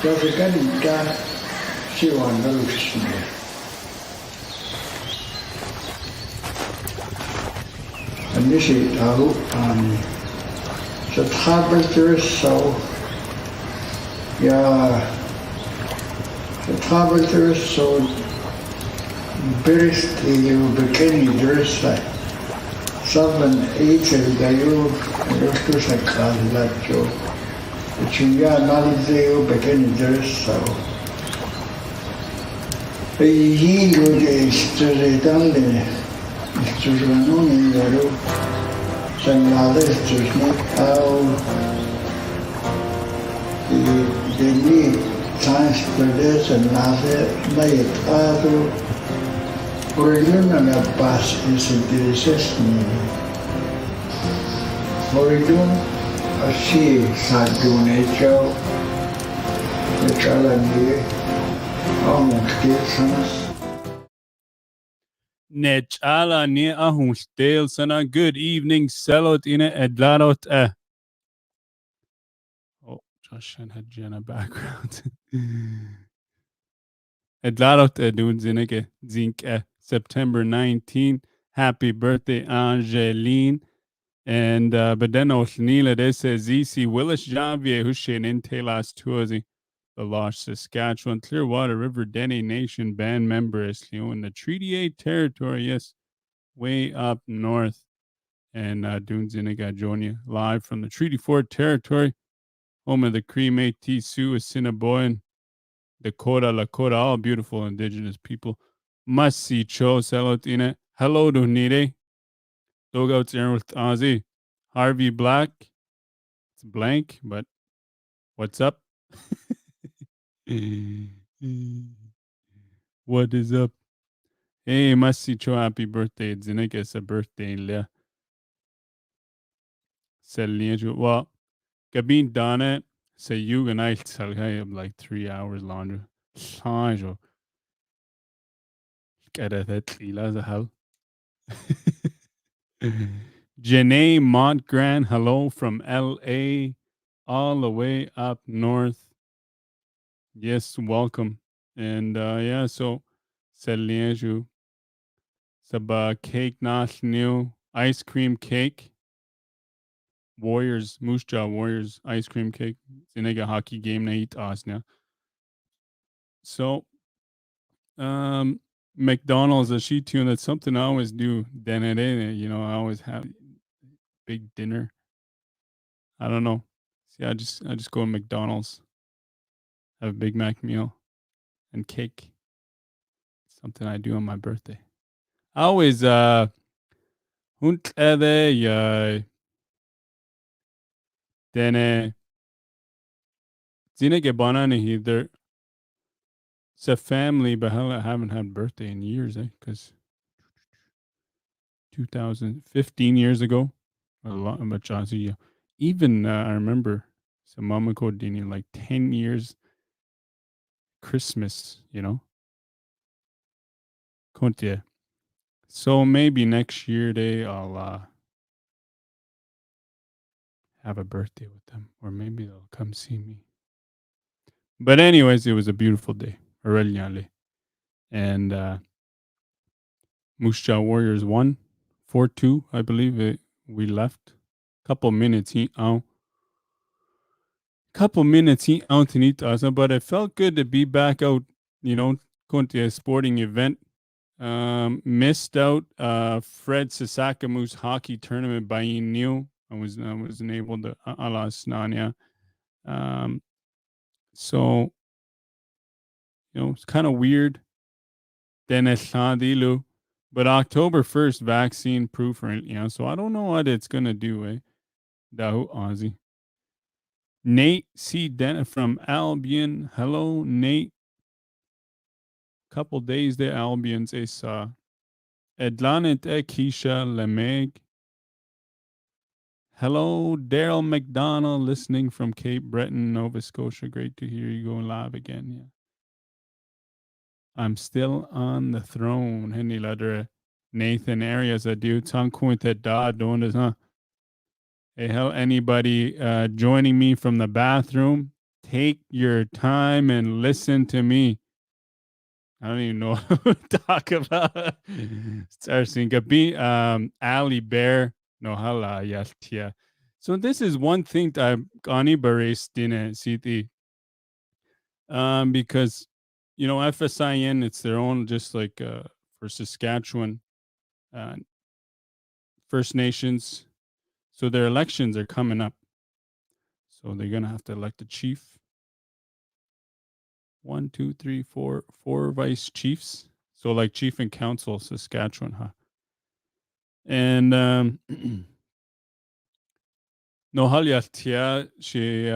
Just a gun, she won the Lucian. And this is out on the travel so, yeah, the travel so, Brist you became dress like 7, 8 dayo, to sa kalatyo. Chiya nalazeo became dress so. He would stay down there. To run in the room, some others to sneak out. The need times for this and other late other. Or you know, a bus is a decision. Or you a sea side nature, which are near almost get Nechala ni ahustel sana. Good evening, Selot ine edlarot Oh, Josh had Jenna background. Edlarot dude zineke zink September 19. Happy birthday, Angeline. And but then Osnila de says ZC Willis Javier Hushin in Telas Tuazi. The Lost Saskatchewan Clearwater River Dene Nation band member is in the Treaty 8 territory, yes, way up north. And Dunes Inigajonia, live from the Treaty 4 territory, home of the Cree Métis Sioux, Assiniboine, Dakota, Lakota, all beautiful indigenous people. Must see Cho Selotine. Hello to Nide. Dogouts Aaron with Ozzy. Harvey Black. It's blank, but what's up? What is up? Hey, Masi Cho, happy birthday. Zinek is a birthday. Well, Gabin Donna, say you and I have like 3 hours longer. Change. Get that Lila hell. Janae Montgrand, hello from LA, all the way up north. Yes, welcome. And yeah, so Salienju Saba cake nash new ice cream cake. Warriors, Moose Jaw Warriors ice cream cake. Zinega hockey game na eat us now. So McDonald's a she tune. That's something I always do. You know, I always have big dinner. I don't know. See, I just go to McDonald's, have a Big Mac meal, and cake. Something I do on my birthday. I always Dene Zinege banana either. It's a family, but I haven't had birthday in years, because 2015 years ago, a lot much even I remember some mama code Dini like 10 years Christmas, you know. Conte. So maybe next year I'll have a birthday with them, or maybe they'll come see me. But anyways, it was a beautiful day. And Moose Jaw Warriors won 4-2, I believe. We left. Couple minutes out but it felt good to be back out, you know, going to a sporting event. Missed out Fred Sasakamu's hockey tournament by New. I wasn't able to alas Nanya. So you know, it's kind of weird. But October 1st, vaccine proof, you know, so I don't know what it's gonna do, Dahu Ozzy. Nate C. Dent from Albion. Hello, Nate. Couple days there, Albions saw Edlanet Keisha Lemeg. Hello, Daryl McDonald, listening from Cape Breton, Nova Scotia. Great to hear you going live again. Yeah. I'm still on the throne. Henry Letter, Nathan Arias, a dude, Tom Quintet Da doing this, huh? Hey, hell, anybody joining me from the bathroom? take your time and listen to me. I don't even know what to talk about. Starting Gabi Ali Bear no hala yaltia. So this is one thing that Gani Bares Dine City. Because FSIN, it's their own, just like for Saskatchewan, uh, First Nations. So their elections are coming up. So they're gonna have to elect a chief. One, two, three, four vice chiefs. So like chief and council, Saskatchewan, huh? And no halyatia she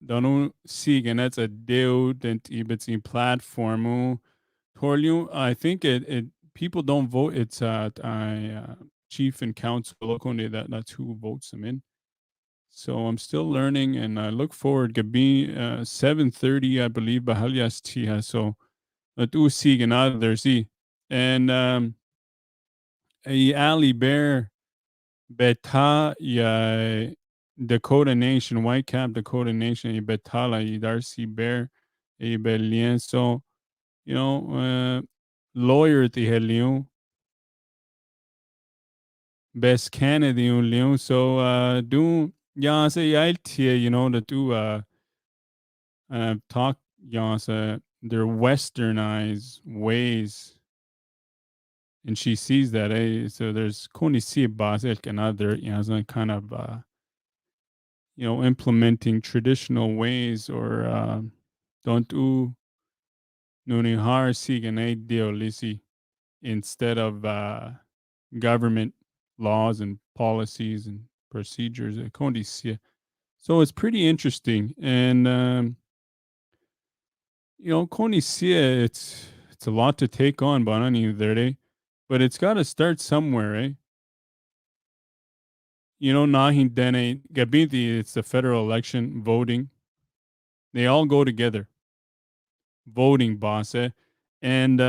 donu sigenets a deu dent ibits in platformu torliu. I think it people don't vote. It's chief and council locally that's who votes them in. So I'm still learning, and I look forward. Gabi 7:30, I believe. Bahalias tia. So tu sigen other see, and a Ali Bear beta ya Dakota Nation, White Cap Dakota Nation, y betala y Darcy Bear, y belien. So lawyer the helion best Canada leon. So do yeah say I'll the do talk yeah their westernized ways, and she sees that so there's koni see boss another so kind of implementing traditional ways, or don't do nuni har sigan ideolisi instead of government laws and policies and procedures. So it's pretty interesting, and Konisia, it's a lot to take on, Banani Verde, but it's got to start somewhere, eh? Nahin Dene Gabinti, it's the federal election voting. They all go together. Voting boss, eh? And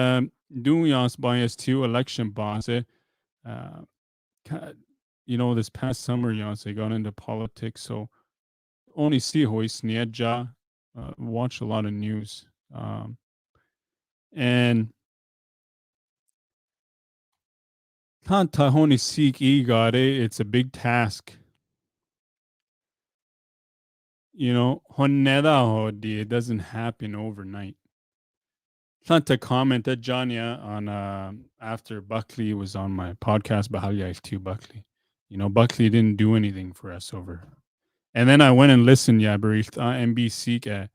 doing us bias to election boss, eh? Uh, this past summer, they got into politics, so only see hoist Niedja, watch a lot of news. And Tahoni Seek Igare, it's a big task. Honeda Hodi, it doesn't happen overnight. Not to comment at Janya on after Buckley was on my podcast, Bahalia too, Buckley. Buckley didn't do anything for us over. And then I went and listened, yeah, Barith, MBC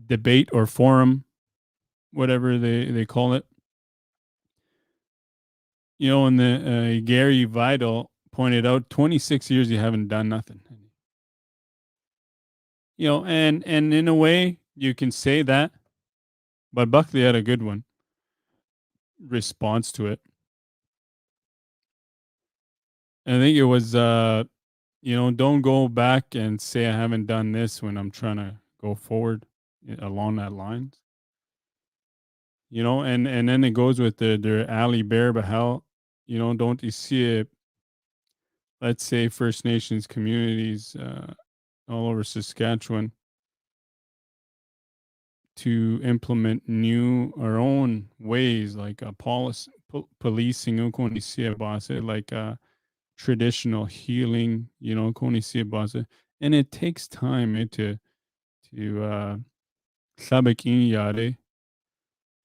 debate or forum, whatever they call it. And the Gary Vidal pointed out 26 years you haven't done nothing. And in a way you can say that, but Buckley had a good one response to it. I think it was don't go back and say I haven't done this when I'm trying to go forward along that lines. And then it goes with the Ali Bear Bahal, don't you see it? Let's say First Nations communities all over Saskatchewan to implement new our own ways, like policy, policing, like traditional healing, and it takes time to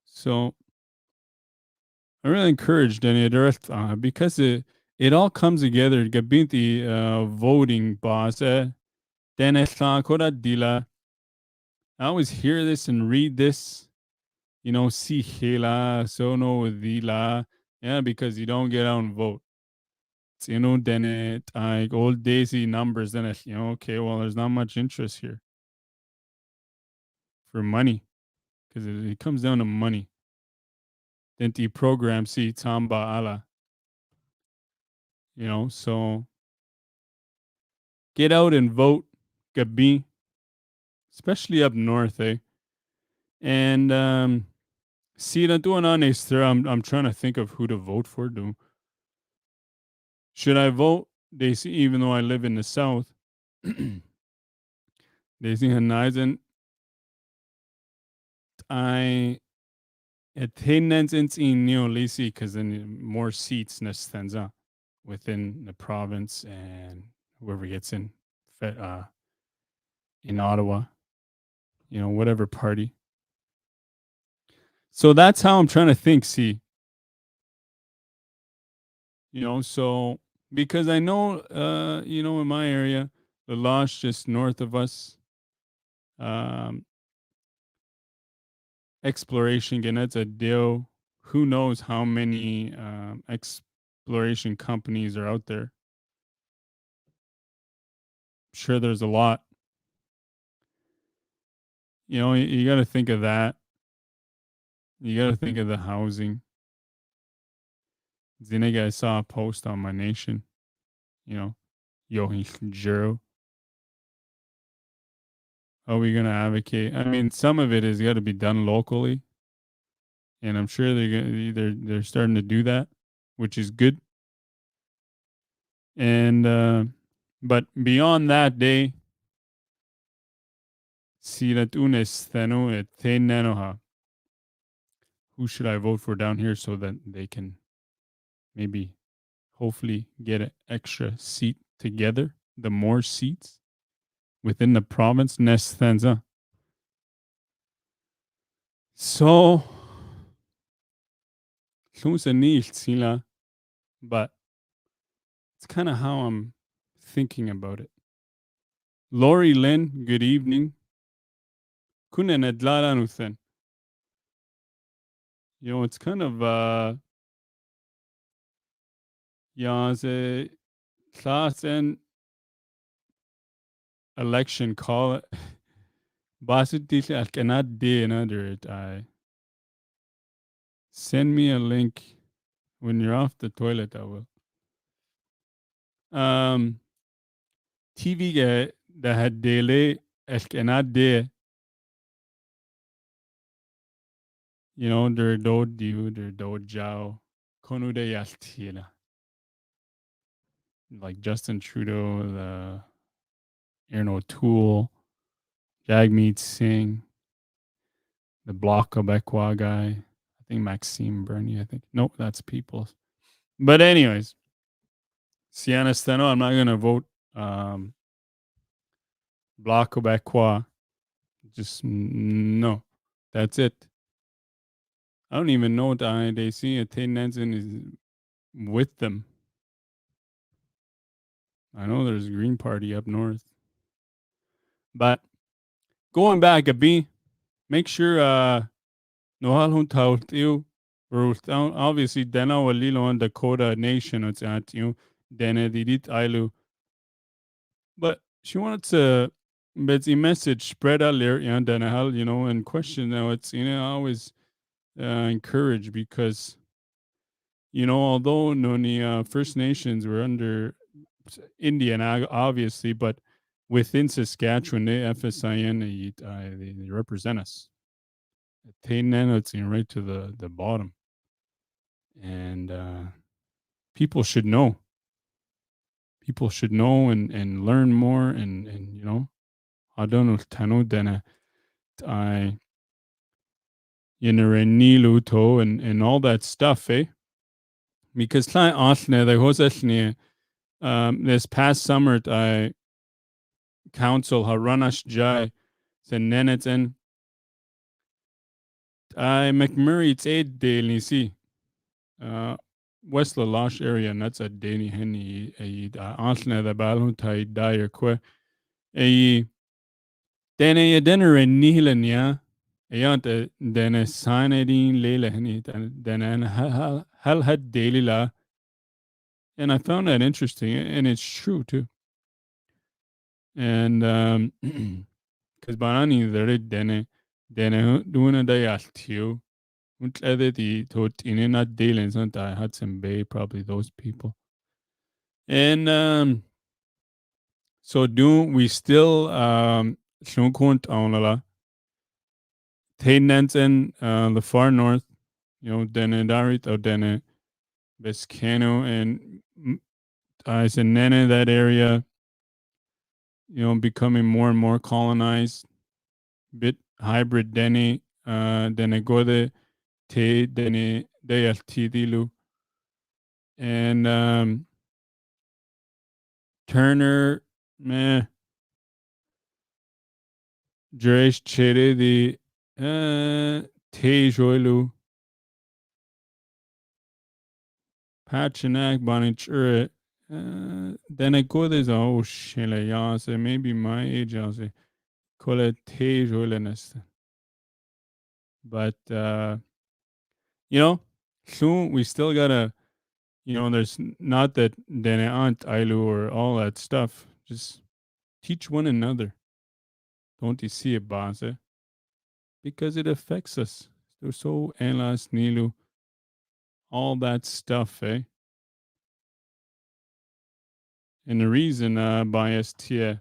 so I really encouraged any because it all comes together. Gabinti voting boss, dila. I always hear this and read this, si hela, so no dila, yeah, because you don't get out and vote. Then it like old daisy numbers, then it, okay, well, there's not much interest here for money, because it comes down to money. Then the program see tamba ala, so get out and vote, gabi, especially up north, eh? And see that doing on I'm trying to think of who to vote for. Should I vote? They see, even though I live in the south, Daisy Hanaisen, I attendance in Neo Lisi because then more seats Nestanza within the province and whoever gets in Ottawa, whatever party. So that's how I'm trying to think. See, so because I know, in my area, the lodge just north of us, um, exploration Ganet's a deal. Who knows how many exploration companies are out there? Sure, there's a lot. You got to think of that. You got to think of the housing. Zinega, I saw a post on my nation. Yohin Jero. Are we gonna advocate? I mean, some of it has got to be done locally, and I'm sure they're starting to do that, which is good. And but beyond that day, sirat unes theno et nanoha. Who should I vote for down here so that they can maybe, hopefully, get an extra seat together? The more seats within the province, Nestanza. So, but it's kind of how I'm thinking about it. Lori Lynn, good evening. Kunen Edlaranuthen. It's kind of it's a class and election call. Basically, I cannot do another it. I send me a link when you're off the toilet. I will. TV that had delay. I cannot do. Der do du, der do jiao. Konu de yaltila. Like Justin Trudeau, the Aaron O'Toole, Jagmeet Singh, the Bloc Quebecois guy. I think Maxime Bernier. I think nope, that's People's. But anyways, Sienna Steno. I'm not gonna vote Bloc Quebecois. Just no. That's it. I don't even know what they see Tate Nansen is with them. I know there's a Green Party up north. But going back a B, make sure Nohal Hunt you obviously Dena Walilo on Dakota Nation it's at you Dene Didit Ailu. But she wanted to but the message spread out there and then and question now it's always encouraged because although Noni First Nations were under Indian obviously, but within Saskatchewan they FSIN they represent us. It's right to the bottom. And people should know. People should know and learn more and I don't know tano dana I niluto and all that stuff, eh? Because this past summer I council Haranash Jai Senenets and I McMurray it's a daily see West Lalosh area and that's a Dene Henny a Ansne the Balhun Tai Dyer Que a Dene dinner in Nihilan ya Ayant Dene Sanadine Lela Henny Dene Hal had daily la and I found that interesting and it's true too. And because Banani the Dene doing a day at you. Not dealing, I Hudson Bay, probably those people. And so do we still Shunkunt Aunala Tainansen the far north, Dene Darit or Dene Bescano and I said Nene that area. becoming more and more colonized, bit hybrid Dene Gode Te Dene Yati and Turner meh Dresh Chere the Te Joilu Pachinak Bonichure then I go there's oh shilla ya say maybe my age I'll say call it Te Joiliness. But soon we still gotta there's not that Dene Aunt Ailu or all that stuff. Just teach one another. Don't you see it, Base? Because it affects us. So Elas Nilu, all that stuff, eh? And the reason bias tia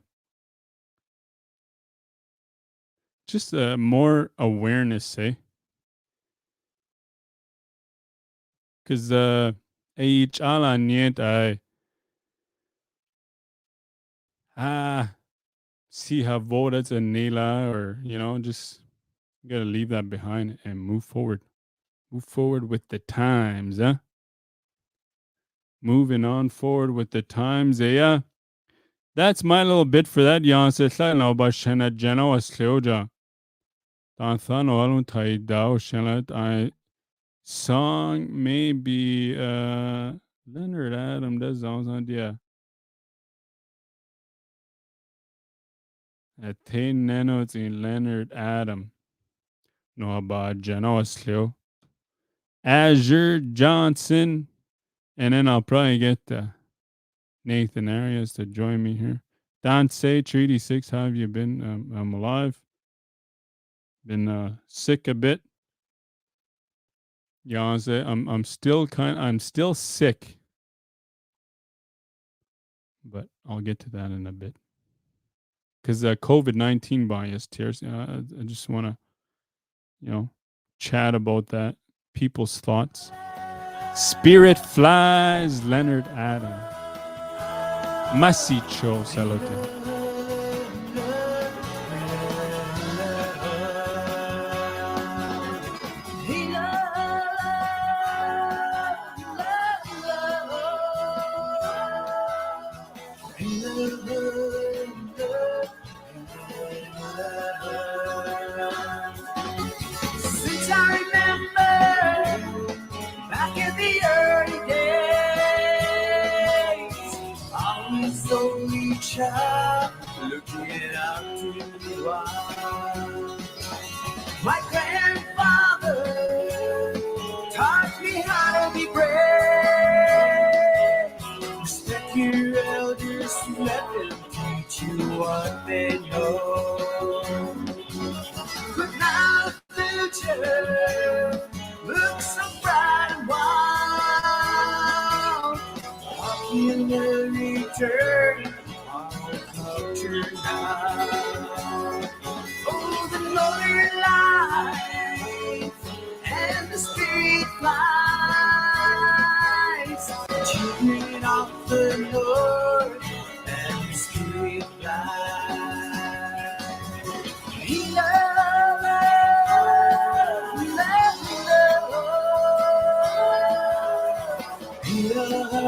just more awareness, eh? Because each ala niet I see how voted a Nila or just gotta leave that behind and move forward. Move forward with the times, huh? Moving on forward with the times, yeah. That's my little bit for that, Janse. Tla ba shena jeno asleoja. Dan than alun tai dao shenet I song maybe Leonard Adam does on yeah. Attain nanots in Leonard Adam. No ba jeno asleo. Azure Johnson. And then I'll probably get Nathan Arias to join me here. Don say Treaty 6, how have you been? I'm alive. Been sick a bit. Yeah, I'm still sick. But I'll get to that in a bit. Because COVID-19 bias tears. I just want to, chat about that. People's thoughts. Spirit flies, Leonard Adam. Masicho Salote. Since I remember back in the early days, I was only child looking out to the wild. My grandfather taught me how to be brave. Respect your elders, let them teach you what they know. But now the future looks so bright and wild. How can we return our culture now? Oh, the northern light and the spirit flies, children of the north and the spirit flies. He love, love, love, love. He love, love, love,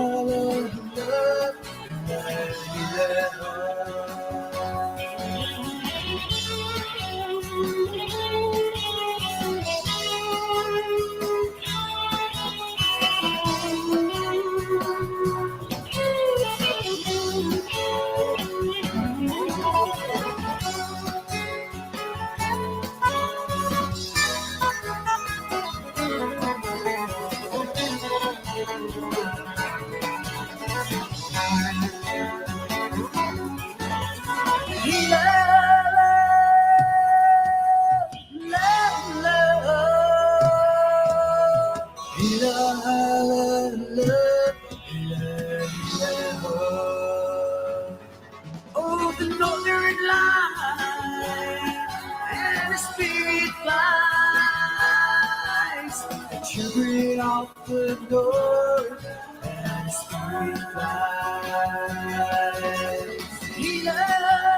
oh, the northern light and the spirit flies, the children of the north and the spirit flies. He loves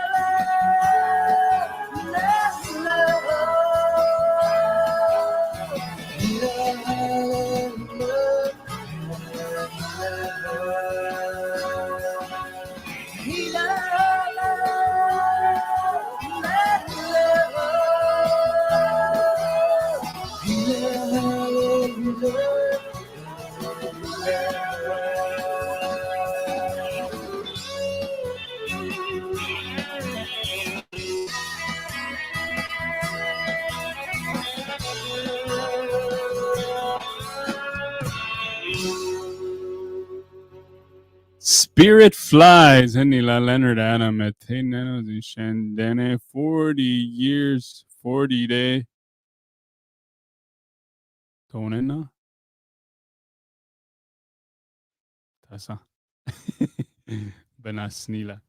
Spirit flies. Henila Leonard Adam at Dene 40 years, 40 day. Tonena. Tasa. Benasnila.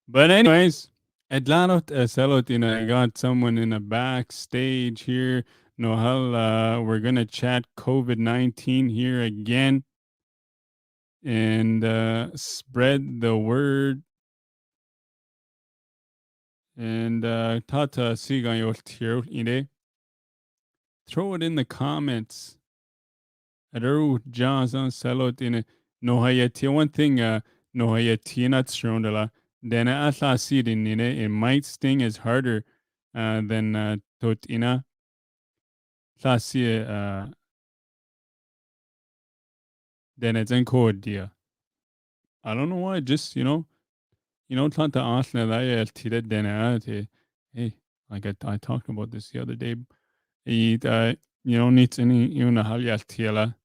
But anyways, Edlanot Eselot, I got someone in the backstage here. Nohal, we're gonna chat COVID-19 here again and spread the word. And Tata Sigan Yoltir ide. Throw it in the comments. Adaru Johnson Selot in Nohayati. One thing Nohayati not Strondala. Then Atla seed in it might sting as harder than Totina. Tlasia then it's encode dear. I don't know why, just Tanta Asla that Tida then hey, like I talked about this the other day. It needs any Tiela.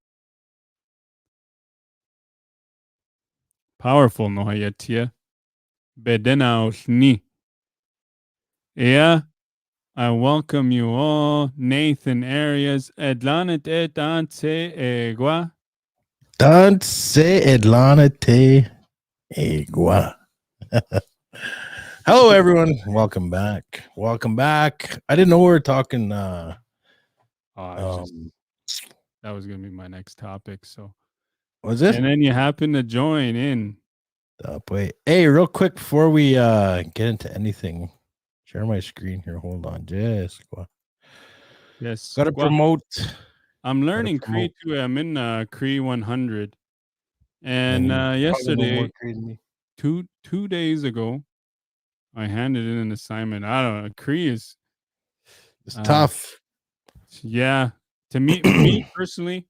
Powerful no hayatia. Bedena ni. Yeah. I welcome you all. Nathan Arias. Edlanet etanse egua. Danse Edlanete Egua. Hello, everyone. Welcome back. Welcome back. I didn't know we were talking. That was going to be my next topic. So, was it? And then you happen to join in. Wait. Hey, real quick before we get into anything, share my screen here. Hold on. Yes. Got to promote. I'm learning Cree too. I'm in Cree 100. And yesterday, 2 days ago, I handed in an assignment. I don't know. Cree is it's tough. Yeah. To me personally,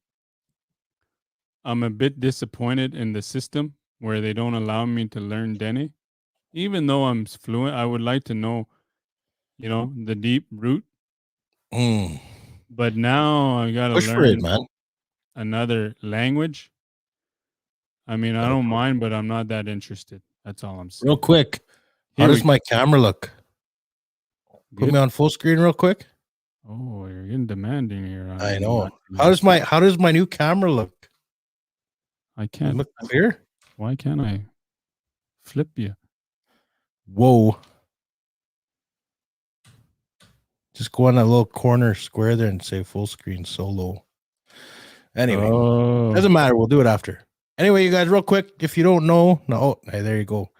I'm a bit disappointed in the system where they don't allow me to learn Dene. Even though I'm fluent, I would like to know, the deep root. But now I got to learn another language. I mean, I don't mind, but I'm not that interested. That's all I'm saying. Real quick, how does my camera look? Put me on full screen real quick. Oh, you're getting demanding here. I know. How does my new camera look? I can't look clear. Why can't I flip you? Whoa. Just go on that little corner square there and say full screen solo. Anyway, doesn't matter. We'll do it after. Anyway, you guys, real quick, if you don't know, hey, there you go.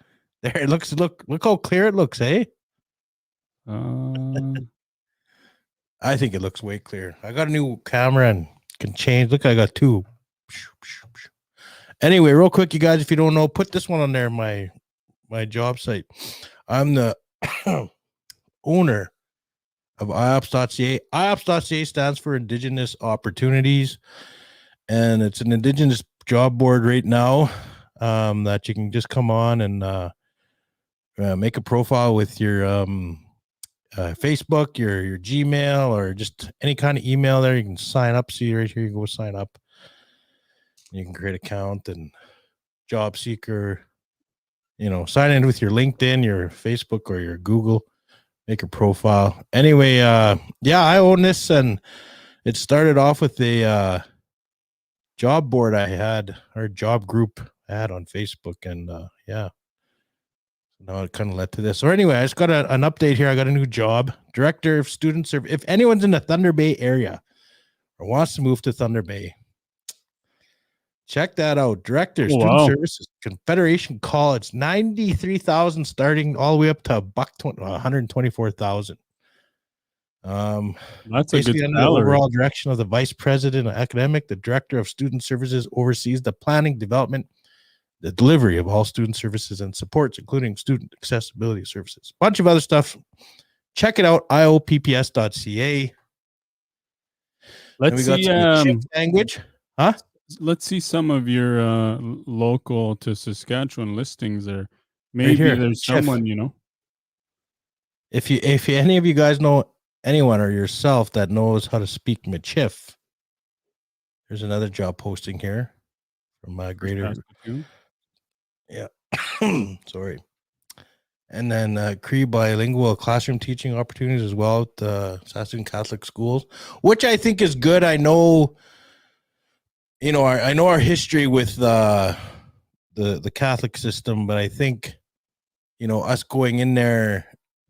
There it looks. Look how clear it looks, eh? I think it looks way clear. I got a new camera and can change. Look, I got two. Anyway, real quick, you guys, if you don't know, put this one on there. My job site. I'm the owner of IOPS.ca. IOPS.ca stands for Indigenous Opportunities, and it's an Indigenous job board right now that you can just come on and make a profile with your Facebook, your Gmail, or just any kind of email there. You can sign up. See right here, you go sign up. You can create an account and job seeker, sign in with your LinkedIn, your Facebook, or your Google. Make a profile. Anyway, I own this, and it started off with a job board I had, or job group I had on Facebook, and now it kind of led to this. So anyway, I just got an update here. I got a new job, Director of Student Service. If anyone's in the Thunder Bay area or wants to move to Thunder Bay, check that out. Director, Student Services, Confederation College, 93,000 starting all the way up to $124,000. That's a good under the overall direction of the Vice President of Academic. The Director of Student Services oversees the planning, development, the delivery of all student services and supports, including student accessibility services. Bunch of other stuff. Check it out, iopps.ca. Let's see language. Huh? Let's see some of your local to Saskatchewan listings there. Maybe right there's someone, If any of you guys know anyone or yourself that knows how to speak Michif, there's another job posting here from Greater Yeah. Sorry. And then Cree bilingual classroom teaching opportunities as well at the Saskatoon Catholic schools, which I think is good. I know, I know our history with the Catholic system, but I think, us going in there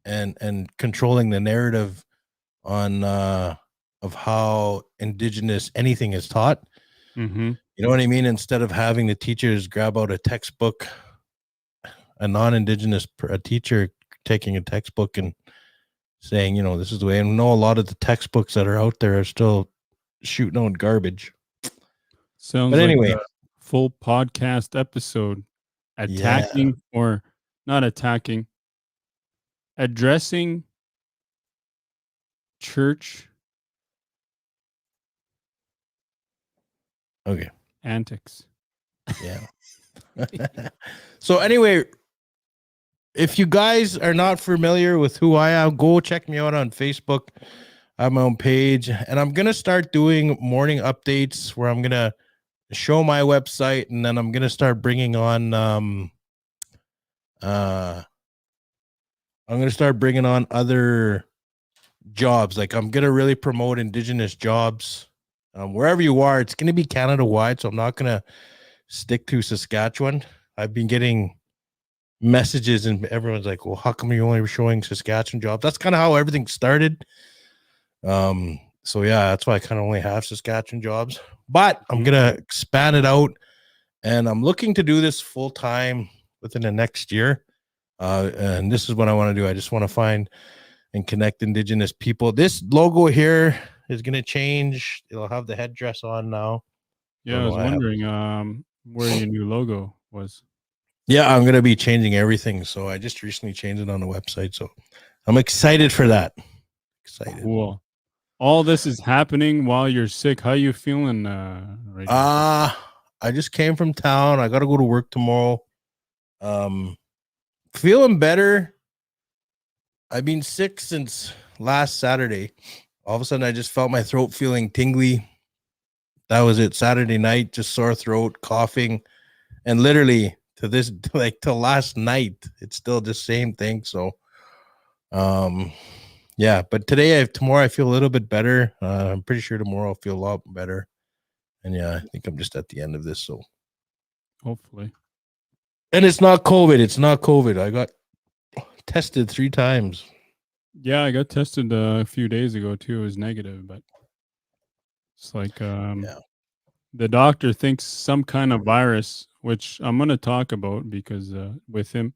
and controlling the narrative on of how Indigenous anything is taught. Mm-hmm. You know what I mean? Instead of having the teachers grab out a textbook, a non-Indigenous a teacher taking a textbook and saying, this is the way. And I know a lot of the textbooks that are out there are still shooting out garbage. Sounds But like anyway, a full podcast episode attacking or not attacking, addressing church okay, antics. yeah. So anyway, if you guys are not familiar with who I am, go check me out on Facebook. I have my own page, and I'm gonna start doing morning updates where I'm gonna show my website, and then I'm gonna start bringing on I'm gonna start bringing on other jobs. Like I'm gonna really promote Indigenous jobs wherever you are. It's gonna be Canada wide, so I'm not gonna stick to Saskatchewan. I've been getting messages, and everyone's like, "Well, how come you're only showing Saskatchewan jobs?" That's kind of how everything started. So yeah, that's why I kind of only have Saskatchewan jobs, but I'm gonna expand it out, and I'm looking to do this full time within the next year. And this is what I want to do. I just want to find and connect Indigenous people. This logo here is gonna change. It'll have the headdress on now. Yeah, I was wondering where your new logo was. Yeah, I'm gonna be changing everything. So I just recently changed it on the website. So I'm excited for that. Excited. Cool. All this is happening while you're sick. How you feeling right now? I just came from town. I gotta go to work tomorrow. Feeling better. I've been sick since last Saturday. All of a sudden I just felt my throat feeling tingly. That was it. Saturday night, just sore throat, coughing, and literally to this, like till last night, it's still the same thing. So yeah, but tomorrow I feel a little bit better. I'm pretty sure tomorrow I'll feel a lot better. And yeah, I think I'm just at the end of this. So hopefully. And it's not COVID. It's not COVID. I got tested 3 times. Yeah, I got tested a few days ago too. It was negative, but it's like the doctor thinks some kind of virus, which I'm going to talk about because with him,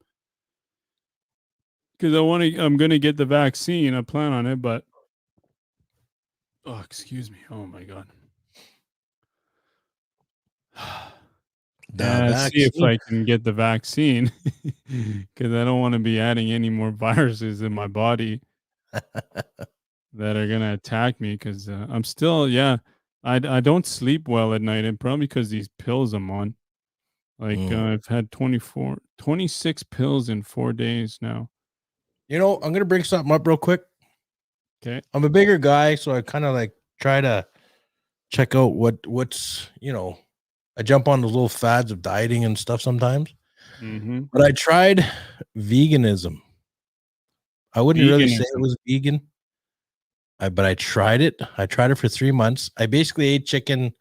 because I'm going to get the vaccine. I plan on it, but oh, excuse me. Oh my God. See if I can get the vaccine because I don't want to be adding any more viruses in my body that are going to attack me because I'm still, I don't sleep well at night, and probably because these pills I'm on. Like I've had 26 pills in 4 days now. I'm going to bring something up real quick. Okay. I'm a bigger guy, so I kind of like try to check out what's, I jump on those little fads of dieting and stuff sometimes. Mm-hmm. But I tried veganism. I wouldn't really say it was vegan. But I tried it. I tried it for 3 months. I basically ate chicken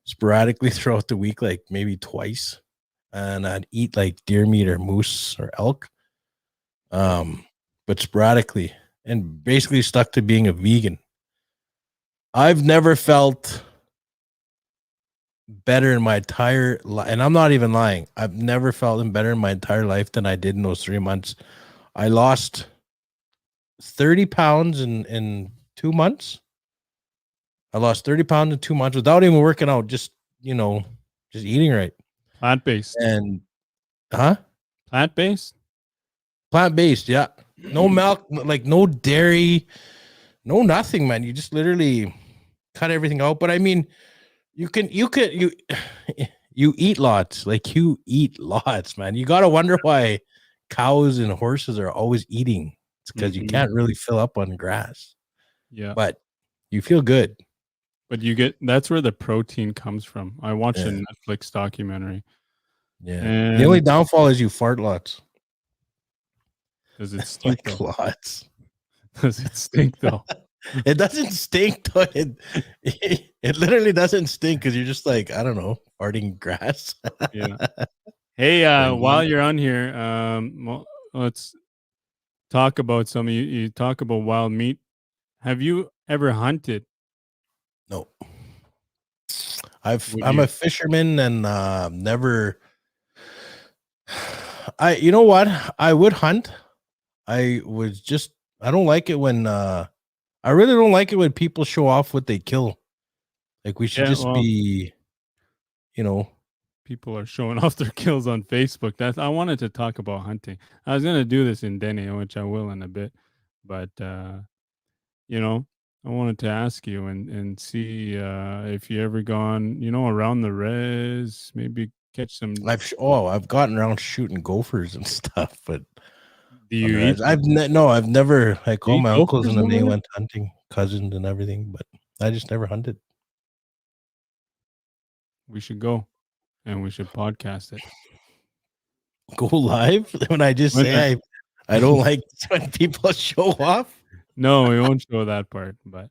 sporadically throughout the week, like maybe twice. And I'd eat like deer meat or moose or elk. But sporadically, and basically stuck to being a vegan. I've never felt better in my entire life, and I'm not even lying. I've never felt better in my entire life than I did in those 3 months. I lost 30 pounds in 2 months. I lost 30 pounds in 2 months without even working out, just eating right. Plant-based. And Plant-based? Plant-based, yeah. No milk, like no dairy, no nothing, man. You just literally cut everything out. But I mean, you eat lots. Like you eat lots, man. You gotta wonder why cows and horses are always eating. It's because you can't really fill up on grass. Yeah. But you feel good. But that's where the protein comes from. I watched a Netflix documentary Yeah. And The only downfall is you fart lots. does it stink Like though? lots. Does it stink though? It doesn't stink though. It literally doesn't stink because you're just like, I don't know, farting grass. Yeah. Hey, Or while meat. you're on here, let's talk about some. You talk about wild meat. Have you ever hunted? No. Would I'm a you? fisherman and never you know what? I would hunt. I was just I don't like it when I really don't like it when people show off what they kill. Like we should Yeah. just Well, be, you know, people are showing off their kills on Facebook. That's I wanted to talk about hunting. I was gonna do this in Dene, which I will in a bit, but you know, I wanted to ask you and see if you ever gone, around the res, maybe catch some. I've gotten around shooting gophers and stuff, but Do on you the eat res, them? no, I've never like Do you all eat my uncles gophers and them over they there? went hunting, cousins and everything, but I just never hunted. We should go and we should podcast it. Go live when I just When say I don't like when people show off. no, we won't show that part, but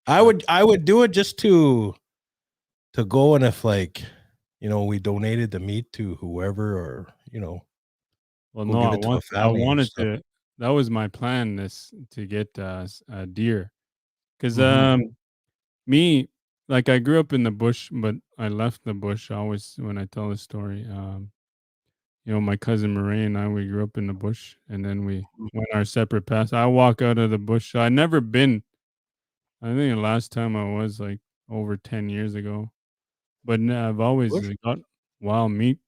I would do it just to go, and if like we donated the meat to whoever, or well, go no, give it to a I family and wanted stuff. to. That was my plan. This to get a deer, because Mhm. me, like I grew up in the bush, but I left the bush. I always when I tell the story, my cousin Murray and I, we grew up in the bush, and then we went our separate paths. I walk out of the bush. I never been. I think the last time I was like over 10 years ago, but I've always Bush? got wild meat,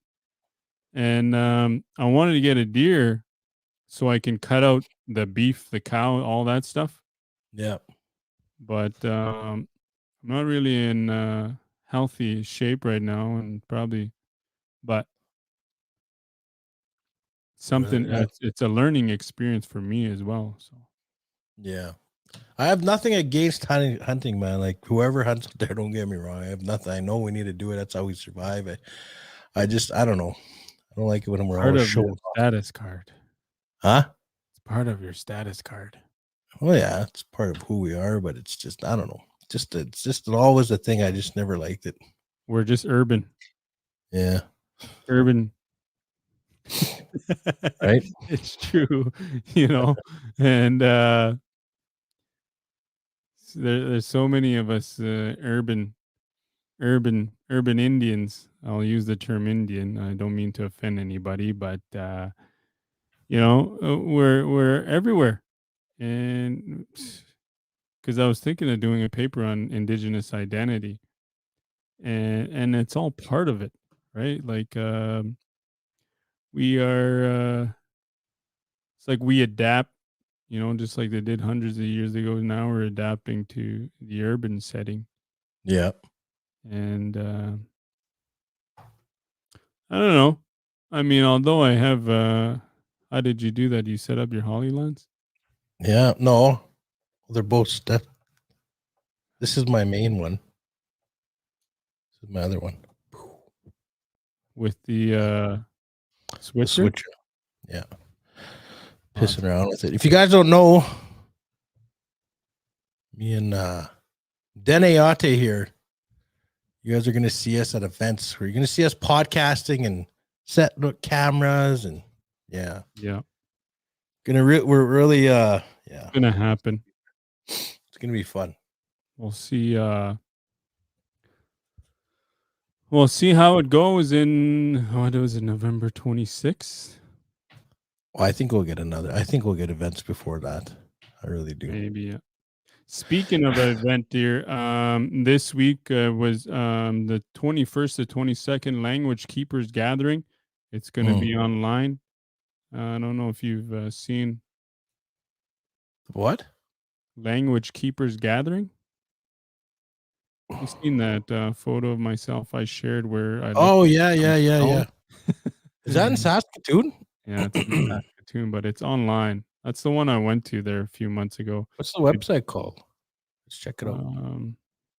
and I wanted to get a deer so I can cut out the beef, the cow, all that stuff. Yeah. But I'm not really in healthy shape right now, and probably, but something. Yeah. It's a learning experience for me as well. So Yeah. I have nothing against hunting, man. Like whoever hunts out there, don't get me wrong. I have nothing. I know we need to do it. That's how we survive. I don't know. I don't like it when we're part always of your showing off. status card. Huh? It's part of your status card. Well, yeah, it's part of who we are, but it's just I don't know. It's just always a thing. I just never liked it. We're just urban, Yeah. urban. Right. It's true, and there's so many of us urban Indians. I'll use the term Indian. I don't mean to offend anybody, but we're everywhere, and because I was thinking of doing a paper on indigenous identity, and it's all part of it, right? Like we are. It's like we adapt, just like they did hundreds of years ago. Now we're adapting to the urban setting, Yeah. and I don't know. I mean, although I have, how did you do that? You set up your Hollylands Yeah. No, they're both stuff. This is my main one. This is my other one. with the The switcher. switcher. Yeah. Pissing Awesome. around with it. If you guys don't know, me and Dene Yati here, you guys are going to see us at events where you're going to see us podcasting and set up cameras and yeah. Yeah, We're really yeah. it's gonna happen. It's going to be fun. We'll see. We'll see how it goes in what was it, November 26th? Well, I think we'll get events before that. I really do. Maybe. Yeah. Speaking of an event, dear, this week was the 21st to 22nd Language Keepers Gathering. It's going to be online. I don't know if you've seen What? Language Keepers Gathering. You've seen that photo of myself I shared where I look. Oh yeah. Is that in Saskatoon? Yeah, it's in Saskatoon, but it's online. That's the one I went to there a few months ago. What's the website called? Let's check it out.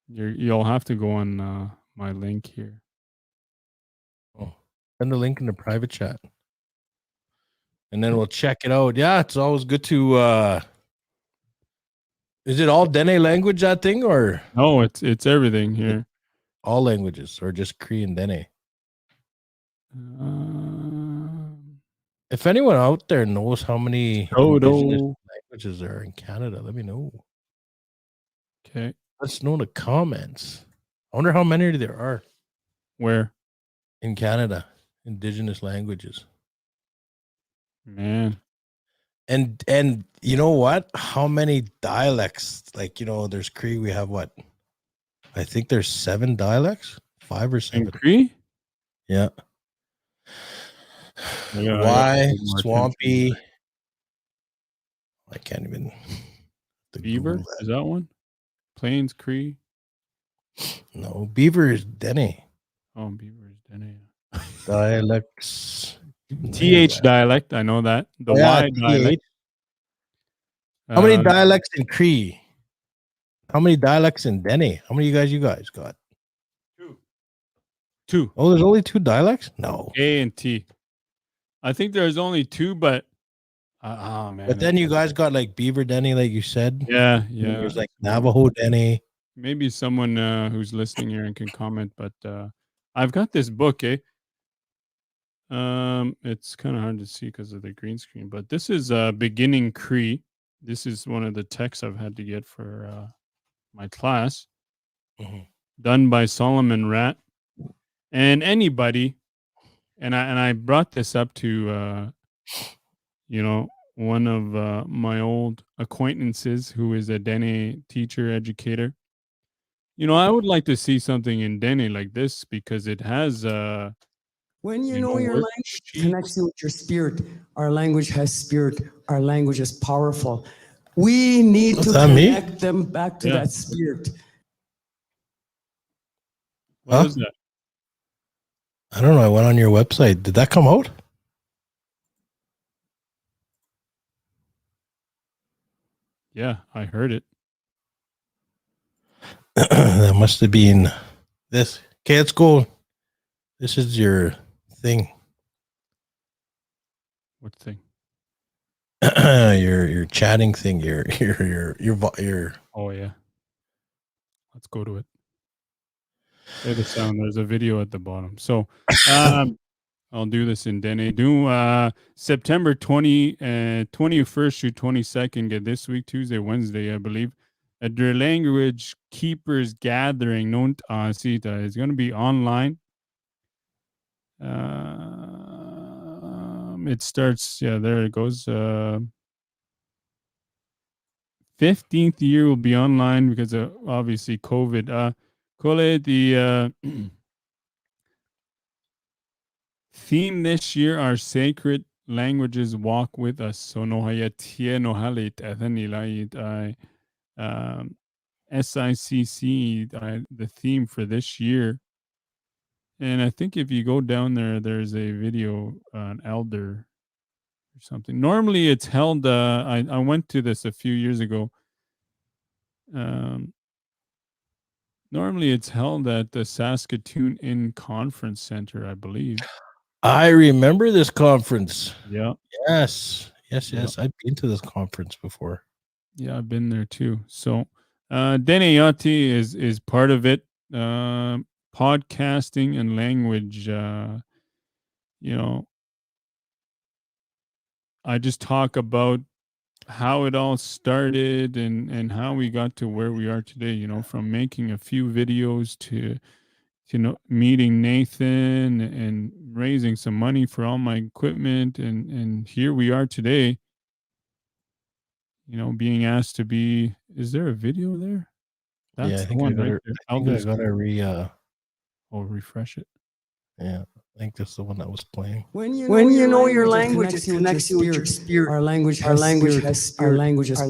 You'll have to go on my link here. Oh. Send the link in the private chat. And then we'll check it out. Yeah, it's always good to is it all Dene language, that thing, or No, it's everything here. all languages, or just Cree and Dene? If anyone out there knows how many indigenous languages there are in Canada, let me know. Okay. Let us know in the comments. I wonder how many there are Where? in Canada, indigenous languages. Man. And you know what? How many dialects? Like, you know, there's Cree. We have what? I think there's 7 dialects, 5 or 7. In Cree? Yeah. Yeah, Why swampy? I can't even. Beaver? Is that one? Plains Cree? No, Beaver is Dene. Oh, Beaver is Dene. Dialects. TH dialect, I know that. The Y dialect. How many dialects in Cree? How many dialects in Dene? How many you guys got? 2. Oh, there's only 2 dialects? No. A and T. I think there's only 2, but oh man. But then you guys got like Beaver Dene, like you said. Yeah. There's like Navajo Dene. Maybe someone who's listening here and can comment, but I've got this book, it's kind of hard to see because of the green screen, but this is Beginning Cree. This is one of the texts I've had to get for my class, done by Solomon Rat. And anybody, and I brought this up to one of my old acquaintances who is a Dene teacher educator. I would like to see something in Dene like this because it has when you know your language connects you with your spirit. Our language has spirit. Our language is powerful. We need to connect them back to that spirit. What is that? I don't know. I went on your website. Did that come out? Yeah, I heard it. That must have been this. Okay, let's go. This is your thing. What thing? your chatting thing. Your. Oh yeah. Let's go to it. Play the sound. There's a video at the bottom. So, I'll do this in Dene. Do September 21st through 22nd. Get this week, Tuesday, Wednesday, I believe. At their language keepers gathering, known Sita, is going to be online. It starts. Yeah, there it goes. 15th year will be online because of obviously COVID. Kole, the theme this year are sacred languages walk with us. So nohayatie nohalit athanilait SICC, the theme for this year. And I think if you go down there, there's a video, an elder or something. Normally it's held, I went to this a few years ago. Normally it's held at the Saskatoon Inn Conference Center, I believe. I remember this conference. Yeah. Yes. I've been to this conference before. Yeah, I've been there too. So Dene Yati is part of it. Podcasting and language, I just talk about how it all started and how we got to where we are today, from making a few videos to meeting Nathan and raising some money for all my equipment, and here we are today, being asked to be. Is there a video there? That's I think I gotta refresh it. Yeah, I think that's the one that was playing. When you know your language, it connects you with your spirit. Our language has spirit. Our language is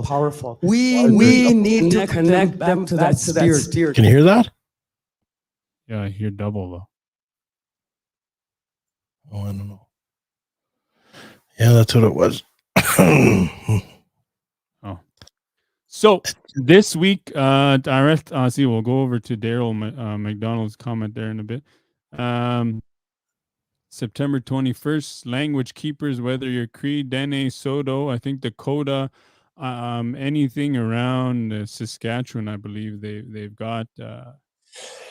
powerful. We need to connect them to that spirit. Can you hear that? Yeah, I hear double though. Oh, I don't know. Yeah, that's what it was. Oh. So this week, direct Aussie, we'll go over to Daryl McDonald's comment there in a bit. September 21st, language keepers, whether you're Cree, Dene, Soto, I think Dakota, anything around Saskatchewan, I believe they've got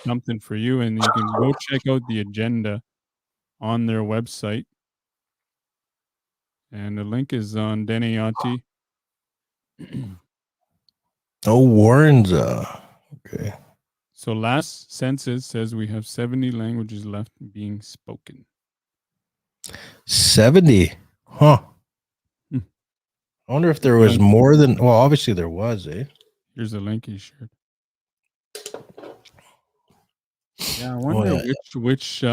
something for you, and you can go check out the agenda on their website. And the link is on Dene Yati. Oh, Warren's okay. So last census says we have 70 languages left being spoken. 70. Huh. Hmm. I wonder if there was more than, well, obviously there was, eh? Here's a link he shared. Yeah, I wonder which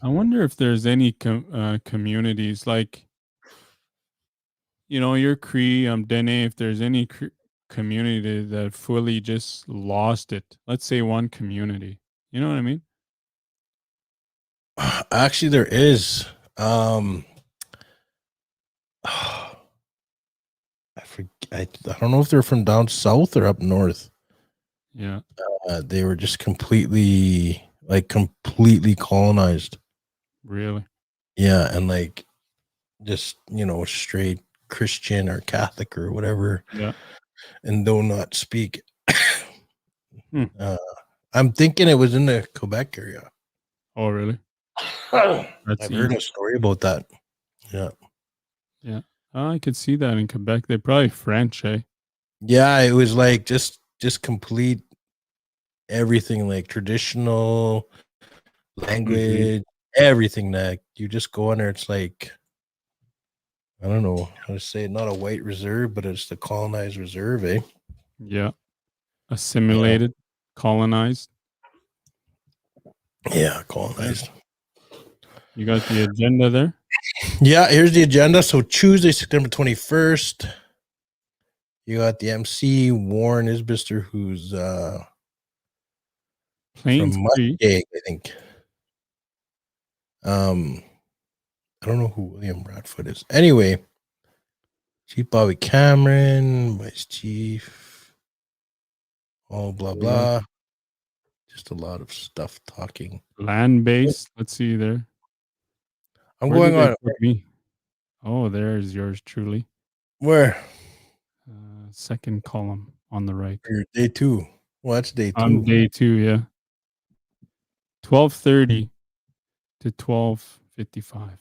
I wonder if there's any communities like, you're Cree, Dene, if there's any community that fully just lost it. Let's say one community. You know what I mean? Actually, there is. I forget. I don't know if they're from down south or up north. Yeah. They were just completely colonized. Really? Yeah, and like just straight Christian or Catholic or whatever. Yeah. And do not speak. I'm thinking it was in the Quebec area. Oh, really? I've heard a story about that. Yeah. Yeah. I could see that in Quebec. They're probably French, eh? Yeah, it was like just complete everything, like traditional language, everything that you just go in there. It's like, I don't know how to say it, not a white reserve, but it's the colonized reserve, eh? Yeah. Assimilated, colonized. Yeah, colonized. You got the agenda there? Yeah, here's the agenda. So Tuesday, September 21st, you got the MC, Warren Isbister, who's Plains from Cree, I think. I don't know who William Bradfoot is. Anyway, Chief Bobby Cameron, Vice Chief, all blah blah. Just a lot of stuff talking. Land based. Let's see there. I'm going on. Me? Oh, there's yours truly. Where? Second column on the right. Day 2. Well, that's day 2. On day 2, yeah. 12:30 to 12:55.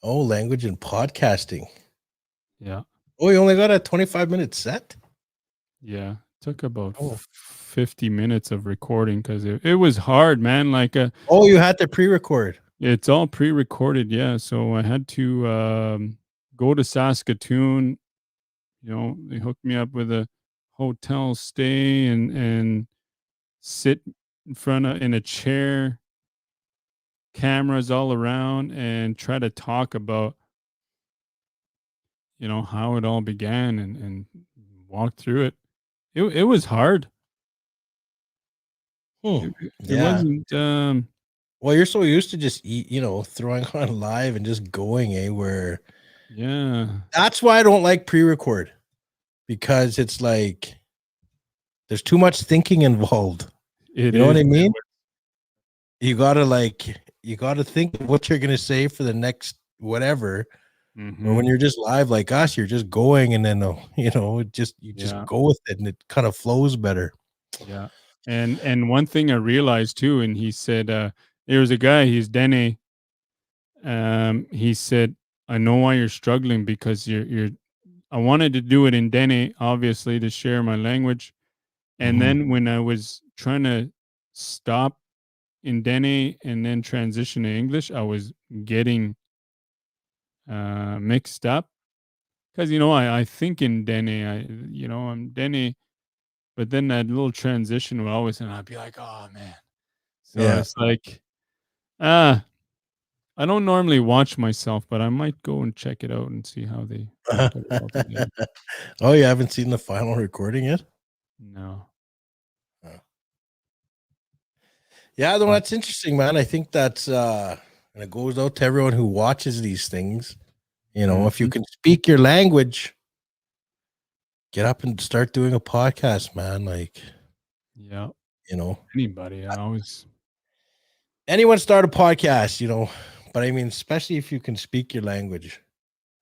Oh, language and podcasting. Yeah. Oh, you only got a 25-minute set? Yeah. Took about 50 minutes of recording because it was hard, man. Like oh, you had to pre-record. It's all pre-recorded, yeah. So I had to go to Saskatoon. They hooked me up with a hotel stay and sit in a chair, cameras all around, and try to talk about how it all began and walk through it. It was hard. It wasn't well, you're so used to just throwing on live and just going, where that's why I don't like pre-record, because it's like there's too much thinking involved. You know what I mean? You gotta think of what you're gonna say for the next whatever. Or when you're just live like us, you're just going, and then you just go with it, and it kind of flows better. Yeah. And one thing I realized too, and he said there was a guy, he's Dene. He said, I know why you're struggling, because I wanted to do it in Dene, obviously, to share my language. And then when I was trying to stop in Dene and then transition to English, I was getting mixed up, because I think in Dene, I'm Dene, but then that little transition would always, and I'd be like, oh man. So it's like, I don't normally watch myself, but I might go and check it out and see how they put it all together. Oh, you haven't seen the final recording yet? No. Yeah, no, that's interesting, man. I think that's and it goes out to everyone who watches these things. If you can speak your language, get up and start doing a podcast, man. Like, yeah, You know, Anybody, I always. anyone start a podcast, you know, but I mean, especially if you can speak your language.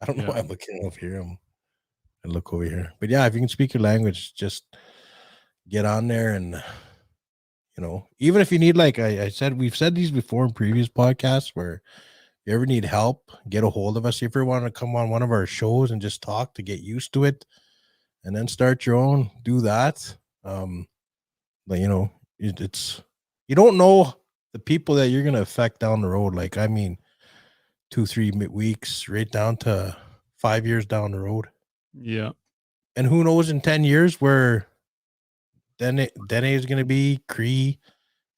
I don't know why I'm looking over here. I look over here, but yeah, if you can speak your language, just get on there and, you know, even if you need, like I said, we've said these before in previous podcasts, where if you ever need help, get a hold of us. If you ever want to come on one of our shows and just talk to get used to it, and then start your own, do that. But you know, it's you don't know the people that you're gonna affect down the road. Like, I mean, 2-3 weeks, right down to 5 years down the road. Yeah. And who knows in 10 years where Dene is gonna be Cree,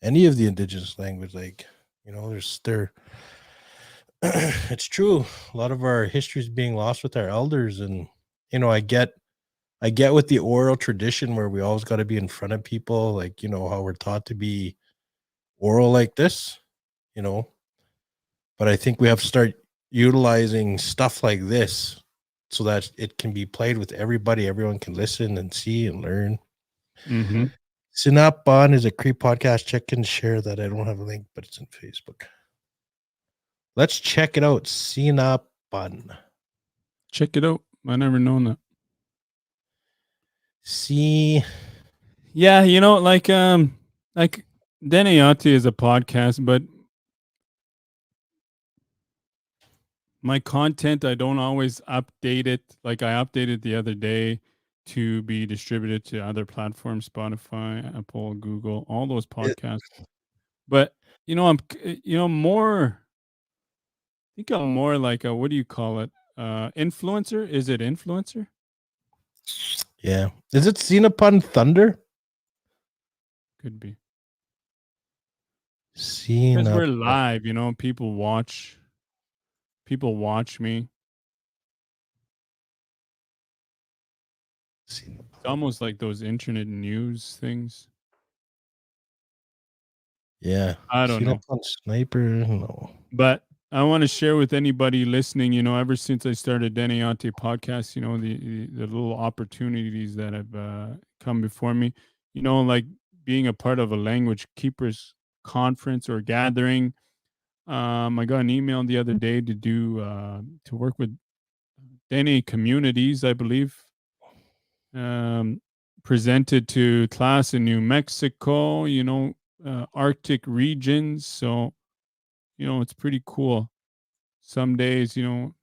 any of the indigenous language. Like, you know, it's true. A lot of our history is being lost with our elders, and you know, I get with the oral tradition where we always got to be in front of people, like, you know, how we're taught to be oral like this, you know. But I think we have to start utilizing stuff like this so that it can be played with everybody. Everyone can listen and see and learn. Mm-hmm. Sinapan is a Cree podcast. Check and share that. I don't have a link, but it's in Facebook. Let's check it out. Sinapan. Check it out. I never known that. See. Yeah, you know, like Dene Yati is a podcast, but my content, I don't always update it. Like, I updated the other day to be distributed to other platforms, Spotify, Apple, Google, all those podcasts. But you know, more. I think I'm more like a, what do you call it? Influencer? Is it influencer? Yeah. Is it Sinapan Thunder? Could be. Sinapan. Because we're live, you know, people watch me. It's almost like those internet news things. Yeah. I don't know. Sniper. No. But I want to share with anybody listening, you know, ever since I started Dene Yati podcast, you know, the little opportunities that have come before me, you know, like being a part of a language keepers conference or gathering. I got an email the other day to do to work with Dene communities, I believe. Presented to class in New Mexico, you know, Arctic regions. So, you know, it's pretty cool. Some days, you know,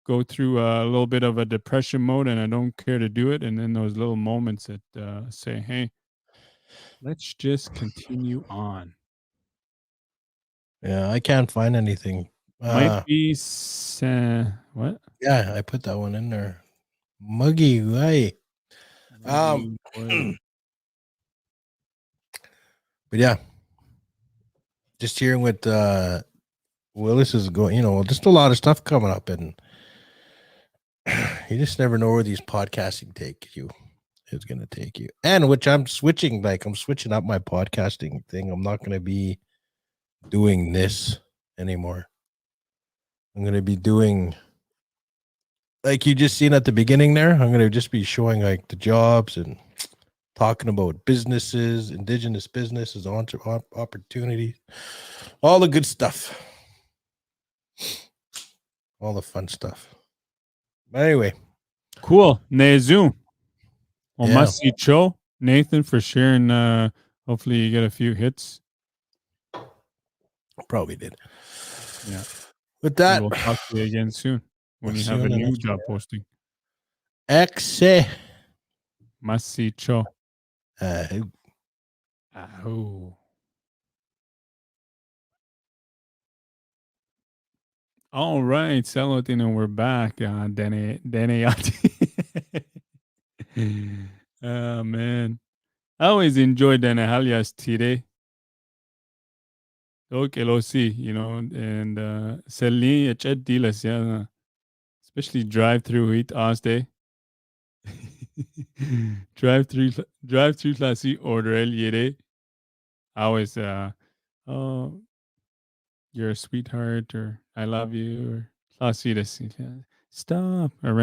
go through a little bit of a depression mode and I don't care to do it. And then those little moments that say, hey, let's just continue on. Yeah, I can't find anything. Might be what? Yeah, I put that one in there. Muggy way. But yeah, just hearing what Willis is going, you know, just a lot of stuff coming up, and you just never know where these podcasting take you. It's gonna take you, and which I'm switching up my podcasting thing. I'm not gonna be doing this anymore. I'm gonna be doing, like you just seen at the beginning there. I'm gonna just be showing like the jobs and talking about businesses, indigenous businesses, opportunities, all the good stuff, all the fun stuff. But anyway, cool. Nezu. Yeah. Cho, Nathan, for sharing. Hopefully you get a few hits. Probably did. Yeah. With that, we'll talk to you again soon when you have a new job posting. Exe. Masicho. Oh. All right, Salotino, we're back. Dene Yati. Oh man, I always enjoy Dene Halias today. Okay, lo see, you know, and Selni dilas, yeah, especially drive-through heat day. drive-through classy order el yere. I always oh, you're a sweetheart, or I love you, or classy this. Stop. Or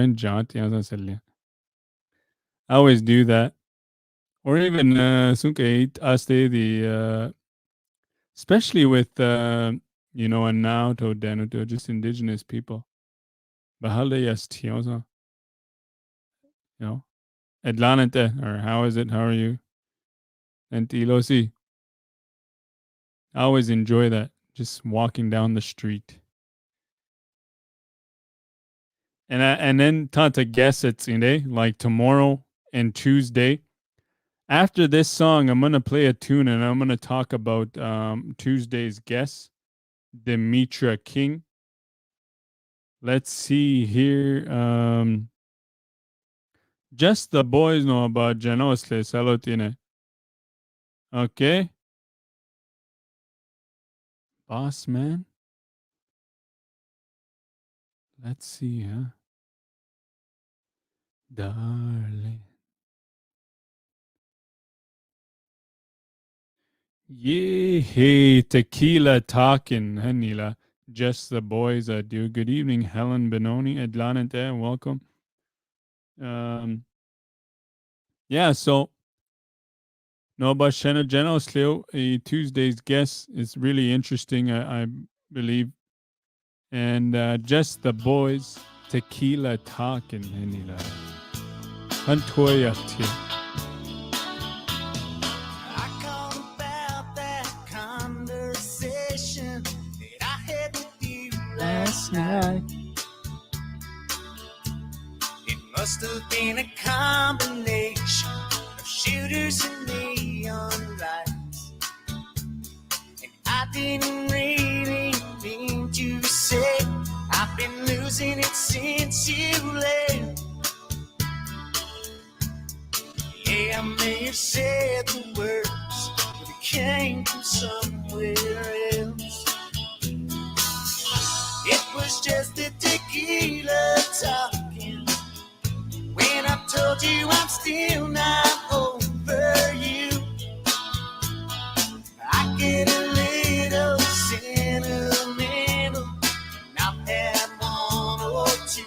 I always do that. or even sunke aste the especially with you know, and now to denuto just indigenous people. Bahalde yes tiosa. You know. Edlanete, or how is it? How are you? And Tilosi. I always enjoy that. Just walking down the street. And then Tanta guess it's like tomorrow and Tuesday. After this song, I'm gonna play a tune and I'm gonna talk about Tuesday's guest, Dimitra King. Let's see here. Just the boys know about Janosle Salotine. Okay. Boss man. Let's see, huh? Darling. Yeah, hey, tequila talking, Hanila. Just the boys do. Good evening, Helen Benoni, Adlanante, welcome. Yeah, so no, but Shana General Sleo, Tuesday's guest is really interesting, I believe. And just the boys, tequila talking, Hanila. Hantoya tea. I call about that conversation that I had with you last night. It must have been a combination of shooters and neon lights. And I didn't really mean to say I've been losing it since you left. Yeah, I may have said the words, but it came from somewhere else. It was just the tequila talking when I told you I'm still not over you. I get a little sentimental, and I've had one or two,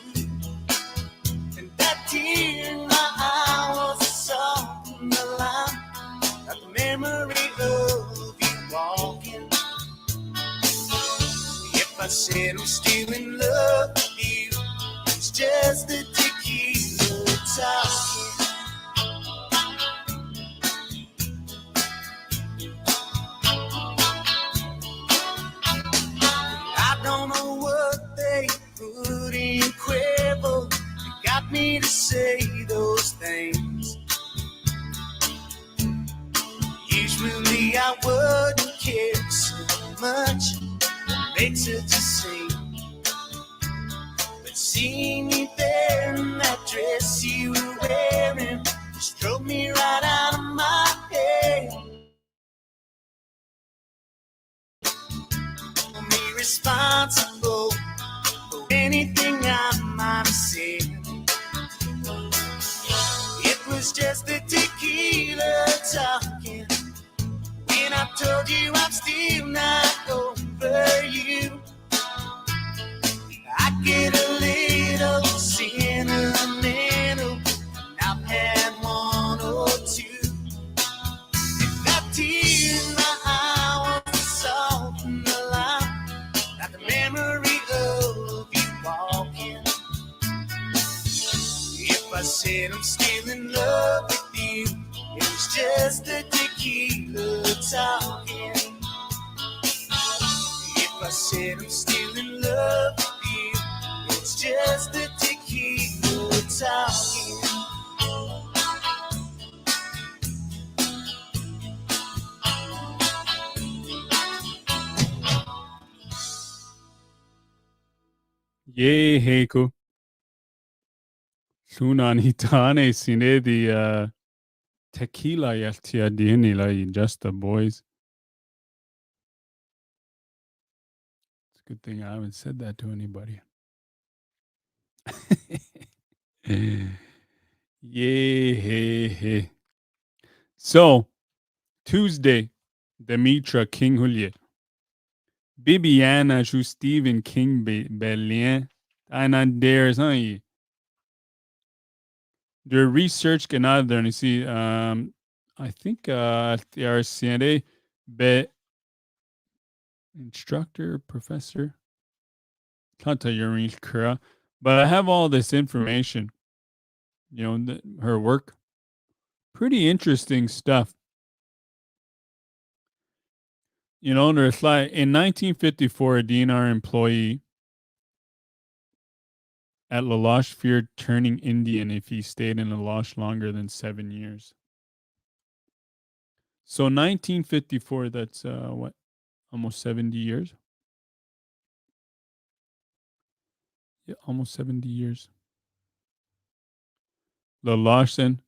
and that tear in my eye was a salt in the line, a memory of you walking. If I said I'm still in love with you, it's just the tequila talking. I don't know what they put in Quavo that got me to say those things. Usually I wouldn't care so much, it makes such a scene. But seeing you there in that dress you were wearing just drove me right out of my head. Me responsible for anything I might have said. It was just the tequila talking when I told you I'm still not over you. I get a little sentimental, and I've had one or two. That tear in my eye was salt in the line, like the memory of you walking. If I said I'm still in love with you, it was just the tequila talking. If I said I'm still in love with you, it's just the tequila talking. Yay, Heiko. Sunani Tane Sine the tequila yaltia dinila, just the boys. It's a good thing I haven't said that to anybody. Yay, hey, hey. So, Tuesday, Dimitra King Hulye. Bibiana Shu Stephen King Belien. Anan dares, huh? The research can either, you see, I think the RCNA be instructor, professor. Can't tell you real Kura, but I have all this information. Her work, pretty interesting stuff. There's like in 1954, a DNR employee at Laloche feared turning Indian if he stayed in Laloche longer than 7 years. So 1954, that's what, almost 70 years? Yeah, almost 70 years. Laloche, then,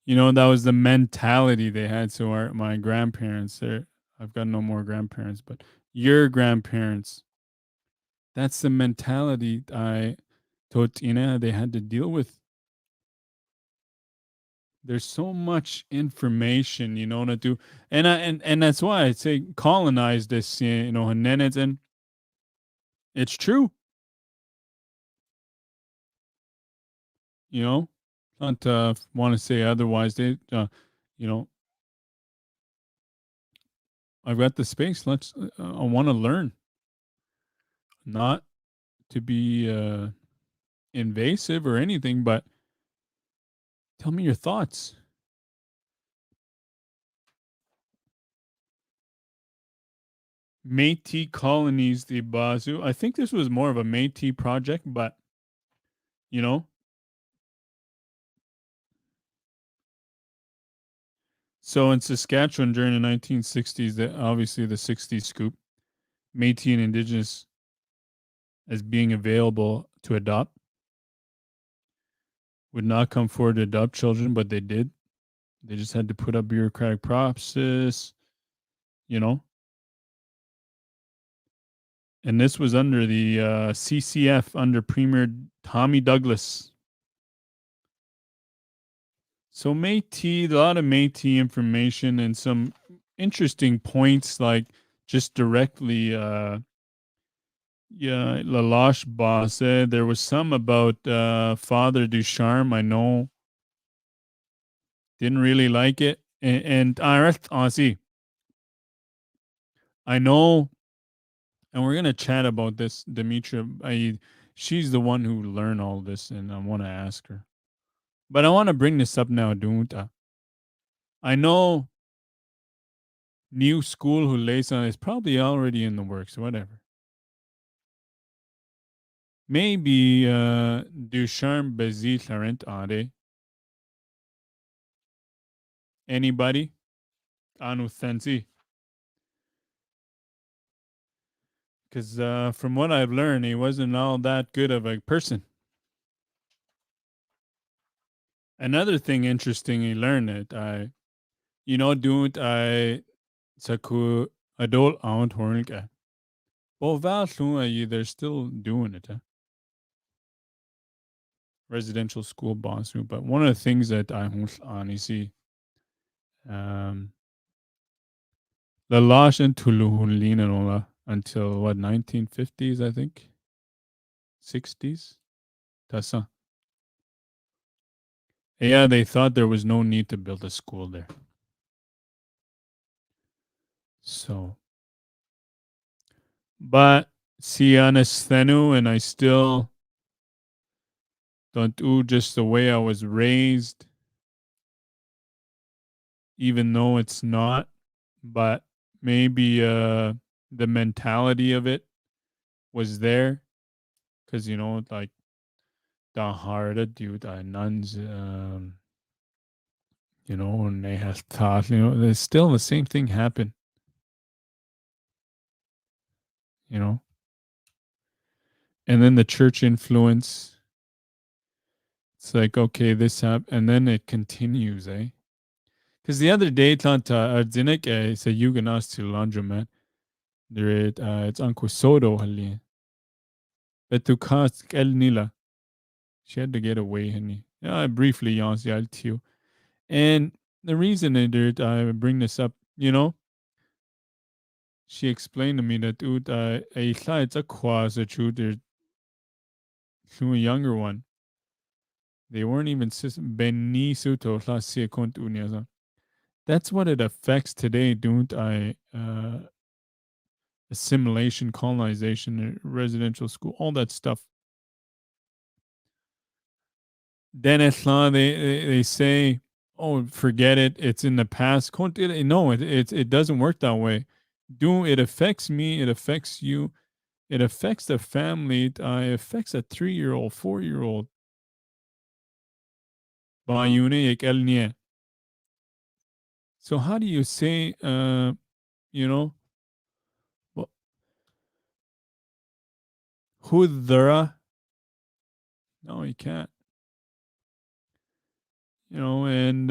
that was the mentality they had. So my grandparents, I've got no more grandparents, but your grandparents, that's the mentality I told Tina they had to deal with. There's so much information, to do, and that's why I say colonize this, and it's true, not want to say otherwise. They, I've got the space. I want to learn, not to be invasive or anything, but tell me your thoughts. Métis colonies de Bazou. I think this was more of a Métis project, but you know. So in Saskatchewan during the 1960s, obviously the 60s scoop, Métis and Indigenous as being available to adopt would not come forward to adopt children, but they did. They just had to put up bureaucratic process, you know. And this was under the CCF under Premier Tommy Douglas. So Métis, a lot of Métis information and some interesting points, like just directly, Laloche boss said there was some about Father Ducharme. I know, didn't really like it, and honestly, I know, and we're gonna chat about this, Demetra. She's the one who learned all this, and I want to ask her. But I want to bring this up now, Dunta. I know new school who lays on is probably already in the works, whatever. Maybe Ducharme Bezit Laurent Ade. Anybody? Anu Thensi. Because from what I've learned, he wasn't all that good of a person. Another thing interesting he learned that doing saku adult aunt hornka. Well, they're still doing it. Residential school boss. But one of the things that I honestly the lash and Tuluhunlina until what 1950s, I think. 60s. Tasa. Yeah, they thought there was no need to build a school there. So, but Sianesthenu, and I still don't do just the way I was raised, even though it's not, but maybe the mentality of it was there, because like the hard dude, nuns, and they have taught, there's still the same thing happen. And then the church influence. It's like, okay, this happened, and then it continues, eh? Because the other day, Tanta Ardzinek, it's a Yugonas to laundromat. It's Uncle Soto, Hali. But to cast El Nila, she had to get away, honey. Yeah, I briefly yawns you. And the reason that I bring this up, she explained to me that it's a quasi a younger one. They weren't even benisuto lasie kontunia. That's what it affects today, don't I? Assimilation, colonization, residential school, all that stuff. Then they say, "Oh, forget it. It's in the past." No, it doesn't work that way. It affects me. It affects you. It affects the family. It affects a 3-year-old, 4-year-old. So how do you say, you know, hudra? No, you can't. And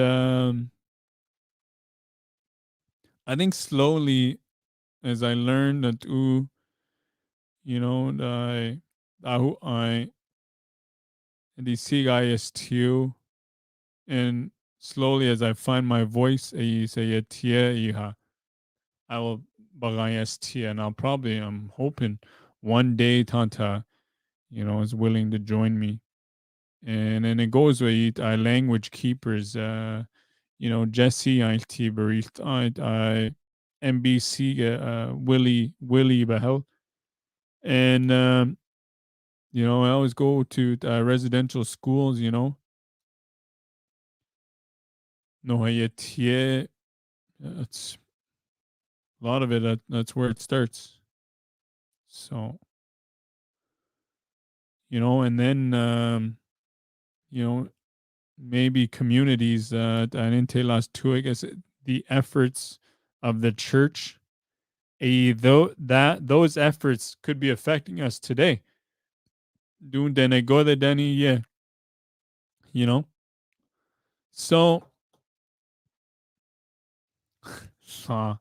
I think slowly, as I learned that, I the CISTU, and slowly as I find my voice, I will bagayastia, and I'm hoping one day Tanta, is willing to join me. And then it goes with language keepers, Jesse, I MBC, Willie Bahel. And, I always go to residential schools, No, it's a lot of it. That's where it starts. So, and then, maybe communities, I didn't tell us too, I guess, the efforts of the church, those efforts could be affecting us today. Doing Dene go the Dene, yeah. So I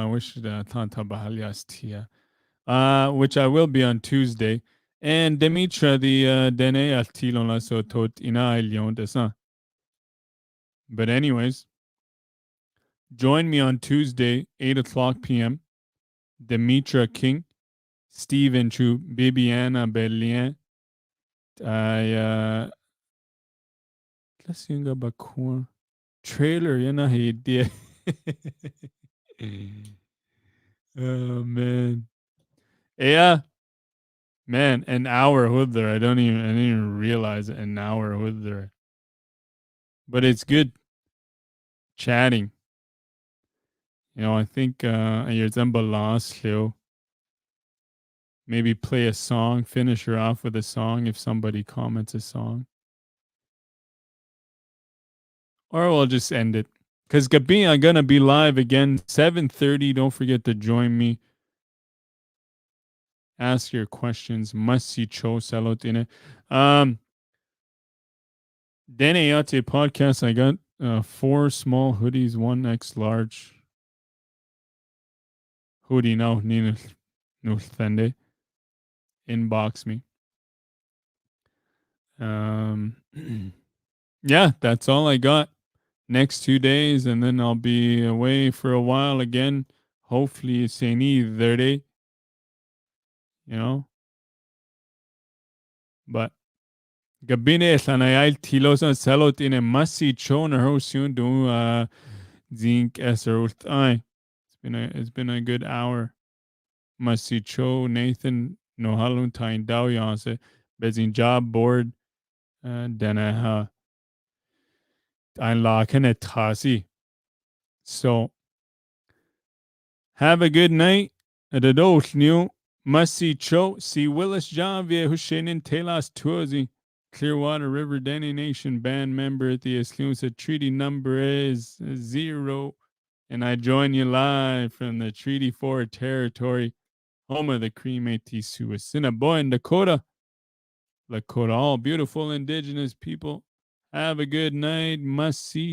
wish that Tanta Bahalias Tia. Which I will be on Tuesday. And Demitra, the Dene Altilon la so tot ina ilion desa. But anyways, join me on Tuesday, 8 o'clock p.m. Demitra King, Stephen Chu, Bibiana Belien. I Lasinga Bakua. Trailer, idea. Oh man. Yeah. Man, an hour hudler. I didn't even realize it, an hour hudler. But it's good chatting. I think maybe play a song, finish her off with a song if somebody comments a song. Or we'll just end it. Because Gabi, I'm going to be live again, 7:30. Don't forget to join me. Ask your questions. Masi cho salotine. Dene Yati podcast. I got 4 small hoodies, 1 X large hoodie now. Nina Nuthende. Inbox me. Yeah, that's all I got. Next 2 days, and then I'll be away for a while again. Hopefully, it's any 30. But Gabine sanayal tilosan salot in a masi chon or soon do zinc eserult I. It's been a good hour. Masi cho Nathan no halun tain dao yanse bezin job board dana ein laken et tasi. So have a good night. Adadot new Masi cho si Willis Janvier Hushainin Telas Tuazi. Clearwater River Dene Nation band member at the Exclusive Treaty number is 0. And I join you live from the Treaty 4 territory, home of the Cree Métis Assiniboine, Dakota. Lakota, all beautiful indigenous people. Have a good night. Must see